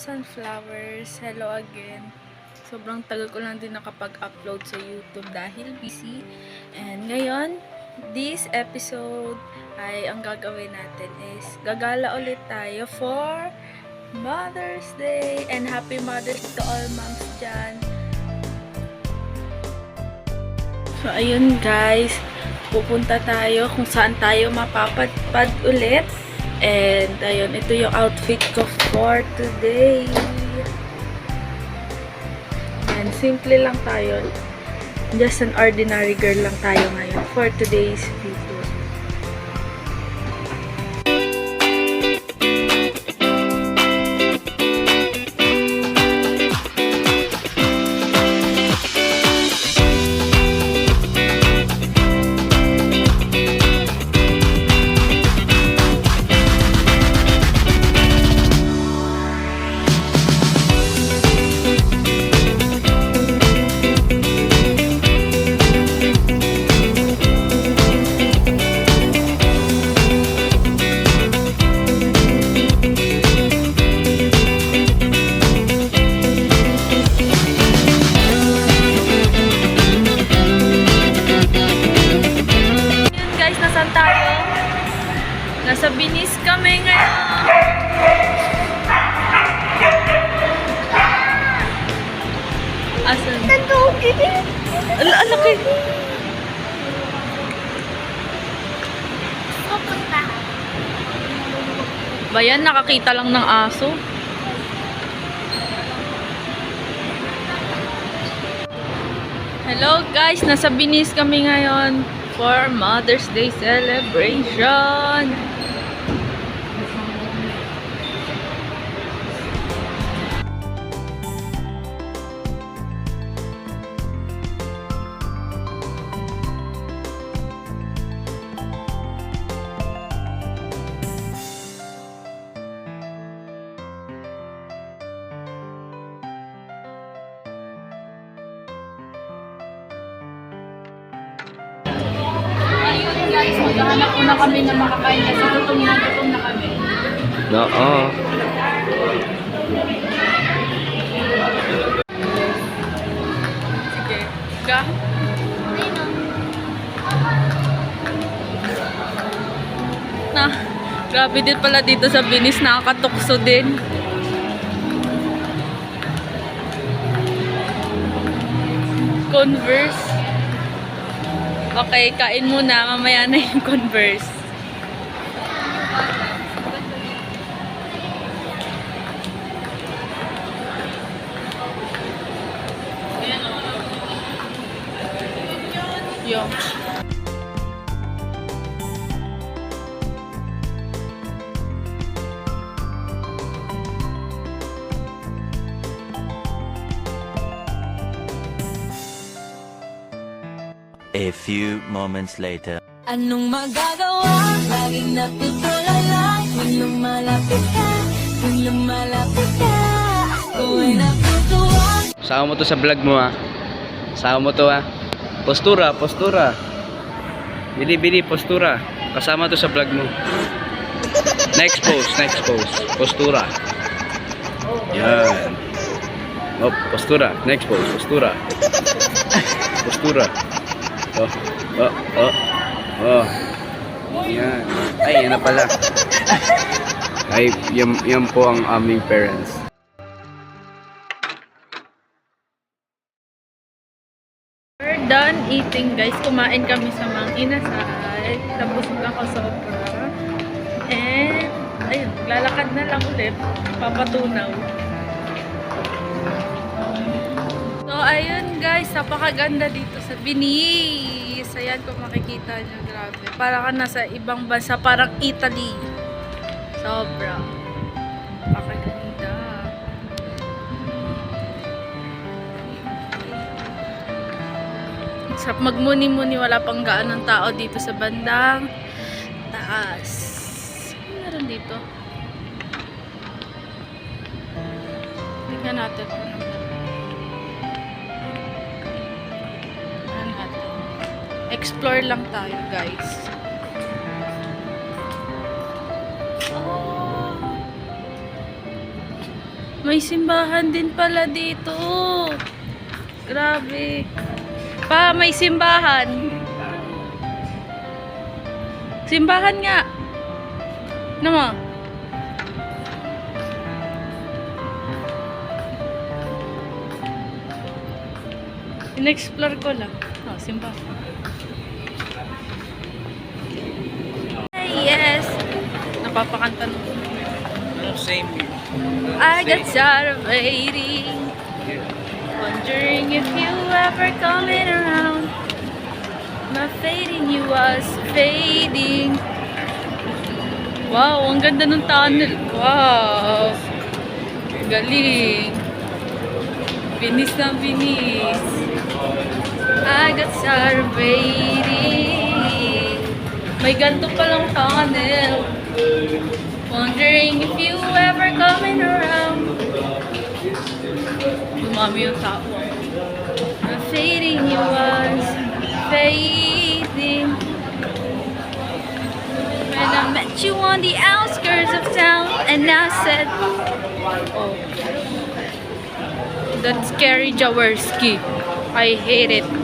Sunflowers? Hello again. Sobrang tagal ko lang din nakapag-upload sa YouTube dahil busy. And ngayon, this episode ay ang gagawin natin is gagala ulit tayo for Mother's Day. And Happy Mother's to all moms dyan. So, ayun guys. Pupunta tayo kung saan tayo mapapadpad ulit. And, ayun, ito yung outfit ko for today. And, simple lang tayo. Just an ordinary girl lang tayo ngayon for today's video. Nasa Binis kami ngayon. Asan? Laki. Bayan, nakakita lang ng aso. Hello guys, nasa Binis kami ngayon for Mother's Day celebration. Guys, maghahanap muna kami na makakain kasi gutom na kami. Oo. Sige. Ga? Na, grabe din pala dito sa Binis. Nakakatukso din. Converse. Okay, kain muna. Mamaya na yung Converse. Yung. A few moments later. Anong magagawa? Laging natutulala. Kung lumalapit ka, kung lumalapit ka, ako'y natutuwa. Sama mo to sa vlog mo ha. Sama mo to ha. Postura, postura. Bili, postura. Kasama to sa vlog mo. Next pose, next pose. Postura. Yan. Oh, postura. Next pose, postura. Postura. Oh. Yan. Ay, yan na pala. Ay, yan po ang aming parents. We're done eating guys. Kumain kami sa Mang Inasal. Tapos ako sobra. And, ayun, lalakad na lang ulit. Papatunaw. So, ayun guys. Napakaganda dito sa Binis. Ayan kung makikita nyo. Grabe. Parang ka nasa ibang bansa. Parang Italy. Sobra. Napakaganda. Sa magmuni-muni, wala pang gaanong tao dito sa bandang taas. Ano meron dito? Tingnan natin kung ano. Explore lang tayo, guys. Oh. May simbahan din pala dito. Grabe. Pa, may simbahan. Simbahan nga. Ano mo? In-explore ko lang. Oh, simbahan. Yes! Napapakanta nung. Same. I got tired of waiting, wondering if you ever coming around. My fading you was fading. Wow, ang ganda ng tunnel. Wow. Galing. Binis na binis. I got tired of waiting. May ganito palang tunnel. Wondering if you ever coming around. Dumami yung tao. The fading you was fading. When I met you on the outskirts of town, and I said, oh, that's scary Jaworski. I hate it.